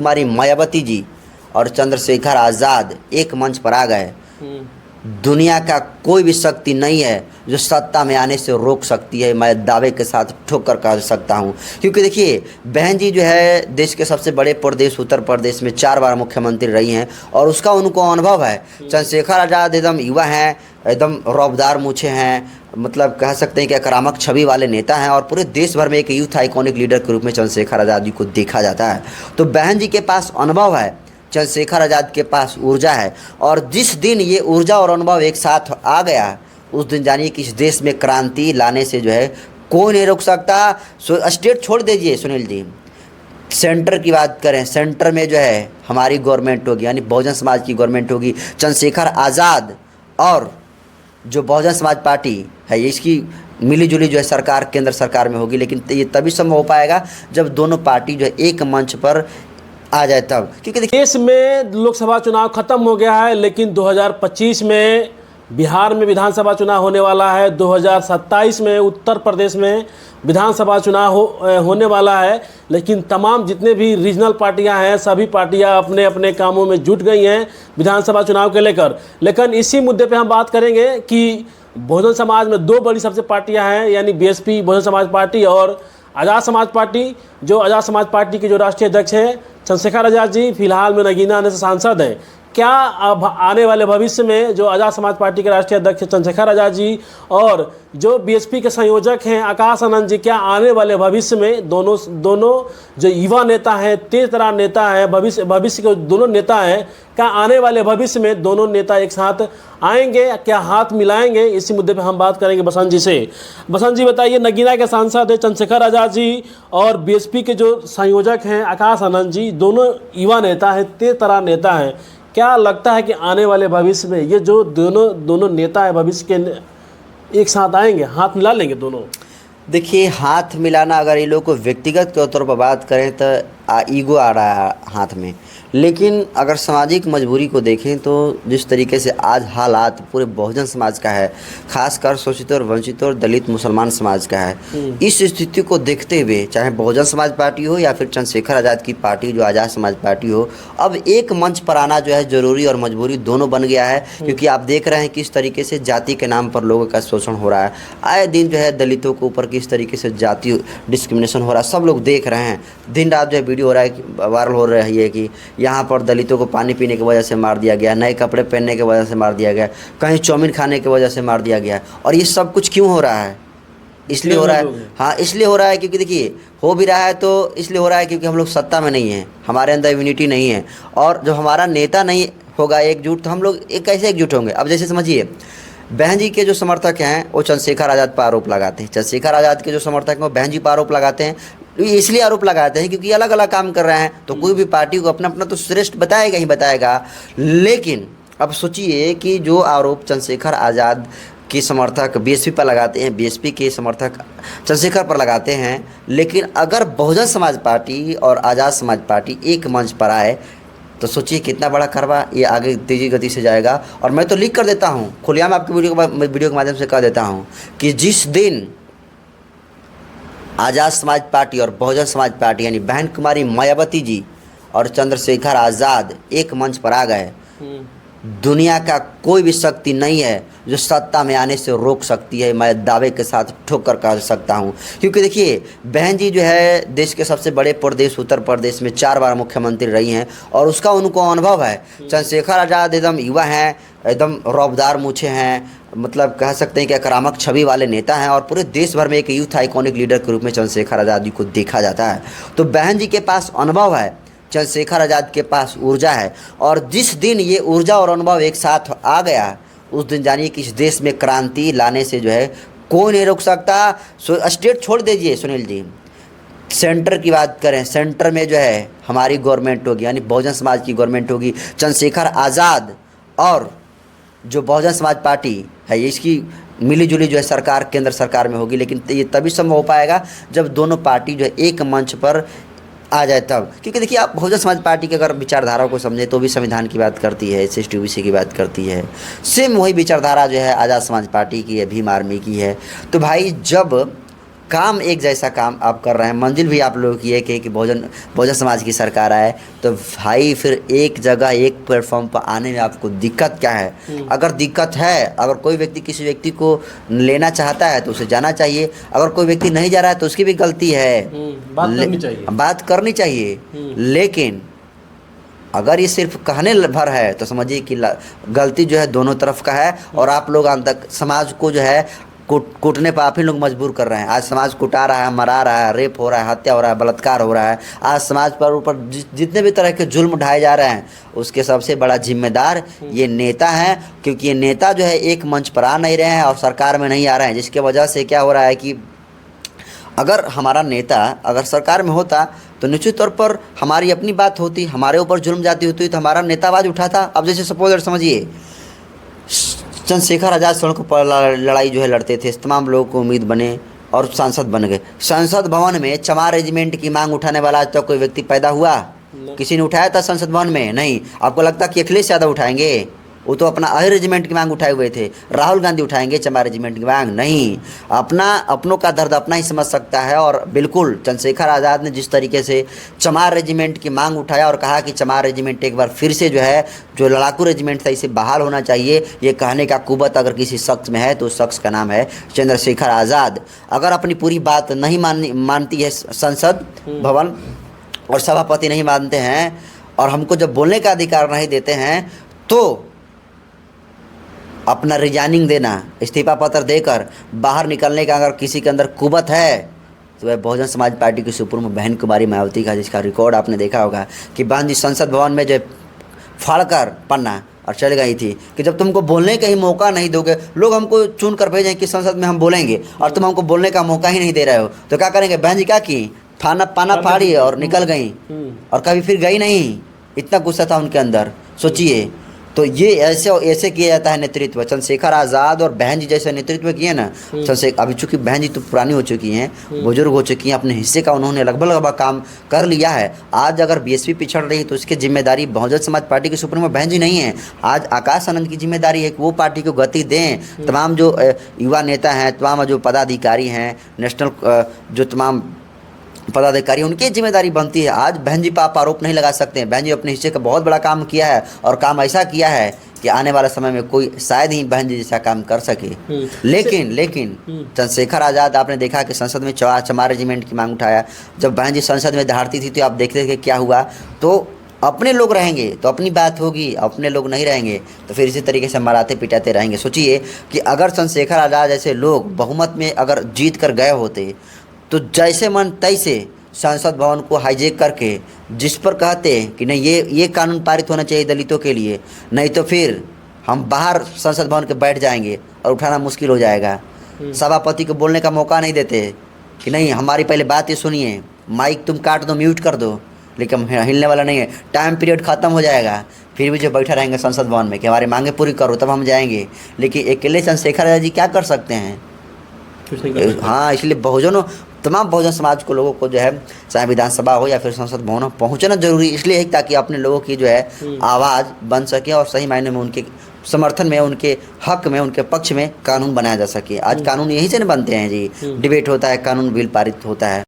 कुमारी मायावती जी और चंद्रशेखर आज़ाद एक मंच पर आ गए। दुनिया का कोई भी शक्ति नहीं है जो सत्ता में आने से रोक सकती है, मैं दावे के साथ ठोक कर कह सकता हूं। क्योंकि देखिए, बहन जी जो है देश के सबसे बड़े प्रदेश उत्तर प्रदेश में 4 बार मुख्यमंत्री रही हैं और उसका उनको अनुभव है। चंद्रशेखर आज़ाद एकदम युवा हैं, एकदम रौबदार मूछे हैं, मतलब कह सकते हैं कि आक्रामक छवि वाले नेता हैं और पूरे देश भर में एक यूथ आइकॉनिक लीडर के रूप में चंद्रशेखर आज़ाद जी को देखा जाता है। तो बहन जी के पास अनुभव है, चंद्रशेखर आज़ाद के पास ऊर्जा है, और जिस दिन ये ऊर्जा और अनुभव एक साथ आ गया उस दिन जानिए कि इस देश में क्रांति लाने से जो है कोई नहीं रोक सकता। स्टेट छोड़ दीजिए सुनील जी, सेंटर की बात करें, सेंटर में जो है हमारी गवर्नमेंट होगी, यानी बहुजन समाज की गवर्नमेंट होगी। चंद्रशेखर आज़ाद और जो बहुजन समाज पार्टी है इसकी मिली जुली जो है सरकार केंद्र सरकार में होगी। लेकिन ये तभी संभव हो पाएगा जब दोनों पार्टी जो है एक मंच पर आ जाए तब। क्योंकि देश में लोकसभा चुनाव खत्म हो गया है, लेकिन 2025 में बिहार में विधानसभा चुनाव होने वाला है, 2027 में उत्तर प्रदेश में विधानसभा चुनाव होने वाला है। लेकिन तमाम जितने भी रीजनल पार्टियां हैं सभी पार्टियां अपने अपने कामों में जुट गई हैं विधानसभा चुनाव के लेकर। लेकिन इसी मुद्दे पे हम बात करेंगे कि बहुजन समाज में 2 बड़ी सबसे पार्टियां हैं, यानी बीएसपी बहुजन समाज पार्टी और आज़ाद समाज पार्टी। जो आज़ाद समाज पार्टी के जो राष्ट्रीय अध्यक्ष हैं चंद्रशेखर आज़ाद जी फिलहाल में नगीना आने से सांसद हैं। क्या अब आने वाले भविष्य में जो आज़ाद समाज पार्टी के राष्ट्रीय अध्यक्ष चंद्रशेखर आज़ाद जी और जो बीएसपी के संयोजक हैं आकाश आनंद जी, क्या आने वाले भविष्य में दोनों जो युवा नेता हैं, तेज तरार नेता हैं, भविष्य के दोनों नेता हैं, क्या आने वाले भविष्य में दोनों नेता एक साथ आएंगे, क्या हाथ मिलाएंगे? इसी मुद्दे पे हम बात करेंगे बसंत जी से। बसंत जी बताइए, नगीना के सांसद है चंद्रशेखर आज़ाद जी और बीएसपी के जो संयोजक हैं आकाश आनंद जी, दोनों युवा नेता हैं, तेज तरार नेता हैं। क्या लगता है कि आने वाले भविष्य में ये जो दोनों नेता है भविष्य के एक साथ आएंगे, हाथ मिला लेंगे दोनों? देखिए, हाथ मिलाना अगर ये लोग को व्यक्तिगत के तौर पर बात करें तो ईगो आ रहा है हाथ में। लेकिन अगर सामाजिक मजबूरी को देखें तो जिस तरीके से आज हालात पूरे बहुजन समाज का है, खासकर शोषित और वंचित और दलित मुसलमान समाज का है, इस स्थिति को देखते हुए चाहे बहुजन समाज पार्टी हो या फिर चंद्रशेखर आज़ाद की पार्टी जो आज़ाद समाज पार्टी हो, अब एक मंच पर आना जो है ज़रूरी और मजबूरी दोनों बन गया है। क्योंकि आप देख रहे हैं किस तरीके से जाति के नाम पर लोगों का शोषण हो रहा है। आए दिन जो है दलितों के ऊपर किस तरीके से जाति डिस्क्रिमिनेशन हो रहा है, सब लोग देख रहे हैं। दिन रात जो है वीडियो हो रहा है, वायरल हो रही है कि यहाँ पर दलितों को पानी पीने की वजह से मार दिया गया, नए कपड़े पहनने की वजह से मार दिया गया, कहीं चाउमीन खाने की वजह से मार दिया गया। और ये सब कुछ क्यों हो रहा है? इसलिए हो रहा है, हाँ इसलिए हो रहा है क्योंकि देखिए, हो भी रहा है तो इसलिए हो रहा है क्योंकि हम लोग सत्ता में नहीं हैं, हमारे अंदर इम्यूनिटी नहीं है। और जब हमारा नेता नहीं होगा एकजुट तो हम लोग कैसे एकजुट होंगे? अब जैसे समझिए, बहन जी के जो समर्थक हैं वो चंद्रशेखर आज़ाद पर आरोप लगाते हैं, चंद्रशेखर आज़ाद के जो समर्थक हैं वो बहन जी पर आरोप लगाते हैं। इसलिए आरोप लगाते हैं क्योंकि अलग अलग काम कर रहे हैं, तो कोई भी पार्टी को अपना अपना तो श्रेष्ठ बताएगा ही बताएगा। लेकिन अब सोचिए कि जो आरोप चंद्रशेखर आज़ाद के समर्थक बीएसपी पर लगाते हैं, बीएसपी के समर्थक चंद्रशेखर पर लगाते हैं, लेकिन अगर बहुजन समाज पार्टी और आज़ाद समाज पार्टी एक मंच पर आए तो सोचिए कितना बड़ा करवा ये आगे तेज़ी गति से जाएगा। और मैं तो लिख कर देता हूँ, खुलेआम आपके वीडियो के माध्यम से कह देता हूँ कि जिस दिन आज़ाद समाज पार्टी और बहुजन समाज पार्टी यानी बहन कुमारी मायावती जी और चंद्रशेखर आज़ाद एक मंच पर आ गए, दुनिया का कोई भी शक्ति नहीं है जो सत्ता में आने से रोक सकती है, मैं दावे के साथ ठोक कर कह सकता हूं। क्योंकि देखिए, बहन जी जो है देश के सबसे बड़े प्रदेश उत्तर प्रदेश में 4 बार मुख्यमंत्री रही हैं और उसका उनको अनुभव है। चंद्रशेखर आज़ाद एकदम युवा हैं, एकदम रौबदार मूछे हैं, मतलब कह सकते हैं कि आक्रामक छवि वाले नेता हैं और पूरे देश भर में एक यूथ आइकॉनिक लीडर के रूप में चंद्रशेखर आज़ाद जी को देखा जाता है। तो बहन जी के पास अनुभव है, चंद्रशेखर आज़ाद के पास ऊर्जा है, और जिस दिन ये ऊर्जा और अनुभव एक साथ आ गया उस दिन जानिए कि इस देश में क्रांति लाने से जो है कोई नहीं रोक सकता। स्टेट छोड़ दीजिए सुनील जी, सेंटर की बात करें, सेंटर में जो है हमारी गवर्नमेंट होगी, यानी बहुजन समाज की गवर्नमेंट होगी। चंद्रशेखर आज़ाद और जो बहुजन समाज पार्टी है इसकी मिली जुली जो है सरकार केंद्र सरकार में होगी। लेकिन ये तभी संभव हो पाएगा जब दोनों पार्टी जो है एक मंच पर आ जाए तब। क्योंकि देखिए, आप बहुजन समाज पार्टी की अगर विचारधारा को समझें तो भी संविधान की बात करती है, SC OBC की बात करती है। सेम वही विचारधारा जो है आज़ाद समाज पार्टी की है, भीम आर्मी की है। तो भाई, जब काम एक जैसा काम आप कर रहे हैं, मंजिल भी आप लोगों की एक है कि बहुजन समाज की सरकार आए, तो भाई फिर एक जगह एक प्लेटफॉर्म पर आने में आपको दिक्कत क्या है? अगर दिक्कत है, अगर कोई व्यक्ति किसी व्यक्ति को लेना चाहता है तो उसे जाना चाहिए, अगर कोई व्यक्ति नहीं जा रहा है तो उसकी भी गलती है, बात करनी चाहिए। लेकिन अगर ये सिर्फ कहने भर है तो समझिए कि गलती जो है दोनों तरफ का है, और आप लोग अंत तक समाज को जो है कूटने पर आप ही लोग मजबूर कर रहे हैं। आज समाज कुटा रहा है, मरा रहा है, रेप हो रहा है, हत्या हो रहा है, बलात्कार हो रहा है। आज समाज पर ऊपर जितने भी तरह के जुल्म उठाए जा रहे हैं, उसके सबसे बड़ा जिम्मेदार ये नेता हैं, क्योंकि ये नेता जो है एक मंच पर आ नहीं रहे हैं और सरकार में नहीं आ रहे हैं, जिसके वजह से क्या हो रहा है कि अगर हमारा नेता अगर सरकार में होता तो निश्चित तौर पर हमारी अपनी बात होती, हमारे ऊपर जुल्म जाती होती तो हमारा नेता आवाज़ उठाता। अब जैसे सपोज समझिए चंद्रशेखर आज़ाद सड़कों पर लड़ाई जो है लड़ते थे, तमाम लोगों को उम्मीद बने और सांसद बन गए। संसद भवन में चमार रेजिमेंट की मांग उठाने वाला आज तक कोई व्यक्ति पैदा हुआ? किसी ने उठाया था संसद भवन में? नहीं। आपको लगता कि अखिलेश यादव उठाएंगे? वो तो अपना अहि रेजिमेंट की मांग उठाए हुए थे। राहुल गांधी उठाएंगे चमार रेजिमेंट की मांग? नहीं। अपनों का दर्द अपना ही समझ सकता है। और बिल्कुल चंद्रशेखर आज़ाद ने जिस तरीके से चमार रेजिमेंट की मांग उठाया और कहा कि चमार रेजिमेंट एक बार फिर से जो है जो लड़ाकू रेजिमेंट था इसे बहाल होना चाहिए, ये कहने का कुवत अगर किसी शख्स में है तो उस शख्स का नाम है चंद्रशेखर आज़ाद। अगर अपनी पूरी बात नहीं मानती है संसद भवन और सभापति नहीं मानते हैं और हमको जब बोलने का अधिकार नहीं देते हैं तो अपना रिजाइनिंग देना, इस्तीफा पत्र देकर बाहर निकलने का अगर किसी के अंदर कुवत है तो वह बहुजन समाज पार्टी की सुप्रीमो बहन कुमारी मायावती का, जिसका रिकॉर्ड आपने देखा होगा कि बहन जी संसद भवन में जो फाड़कर पन्ना और चल गई थी कि जब तुमको बोलने का ही मौका नहीं दोगे, लोग हमको चुन कर भेजें कि संसद में हम बोलेंगे और तुम हमको बोलने का मौका ही नहीं दे रहे हो, तो क्या करेंगे? बहन जी क्या की, पाना फाड़ी और निकल गई और कभी फिर गई नहीं। इतना गुस्सा था उनके अंदर, सोचिए। तो ये ऐसे किया जाता है नेतृत्व। चंद्रशेखर आज़ाद और बहन जी जैसे नेतृत्व किए ना, अभी चूँकि बहन जी तो पुरानी हो चुकी हैं, बुजुर्ग हो चुकी हैं, अपने हिस्से का उन्होंने लगभग काम कर लिया है। आज अगर बीएसपी पिछड़ रही तो उसकी जिम्मेदारी बहुजन समाज पार्टी की सुप्रीमो बहन जी नहीं है। आज आकाश आनंद की जिम्मेदारी है कि वो पार्टी को गति दें। तमाम जो युवा नेता हैं, तमाम जो पदाधिकारी हैं, नेशनल जो तमाम पदाधिकारी, उनकी जिम्मेदारी बनती है। आज बहन जी पर आप आरोप नहीं लगा सकते हैं। बहन जी अपने हिस्से का बहुत बड़ा काम किया है और काम ऐसा किया है कि आने वाले समय में कोई शायद ही बहन जी जैसा काम कर सके। लेकिन चंद्रशेखर आज़ाद आपने देखा कि संसद में चमार रेजिमेंट की मांग उठाया। जब बहन जी संसद में दहाड़ती थी तो आप देखते थे क्या हुआ। तो अपने लोग रहेंगे तो अपनी बात होगी, अपने लोग नहीं रहेंगे तो फिर इसी तरीके से मराते पिटाते रहेंगे। सोचिए कि अगर चंद्रशेखर आज़ाद जैसे लोग बहुमत में अगर जीत कर गए होते तो जैसे मन तैसे संसद भवन को हाईजैक करके जिस पर कहते कि नहीं ये कानून पारित होना चाहिए दलितों के लिए, नहीं तो फिर हम बाहर संसद भवन के बैठ जाएंगे और उठाना मुश्किल हो जाएगा। सभापति को बोलने का मौका नहीं देते कि नहीं हमारी पहले बात ये सुनिए, माइक तुम काट दो, म्यूट कर दो, लेकिन हिलने वाला नहीं है। टाइम पीरियड ख़त्म हो जाएगा फिर भी जो बैठा रहेंगे संसद भवन में कि हमारी मांगे पूरी करो तब हम जाएंगे। लेकिन अकेले चंद्रशेखर आज़ाद जी क्या कर सकते हैं? हाँ, इसलिए तमाम बहुजन समाज को लोगों को जो है चाहे विधानसभा हो या फिर संसद भवन हो पहुँचना जरूरी इसलिए है ताकि अपने लोगों की जो है आवाज़ बन सके और सही मायने में उनके समर्थन में, उनके हक में, उनके पक्ष में कानून बनाया जा सके। आज कानून यहीं से न बनते हैं जी, डिबेट होता है, कानून बिल पारित होता है।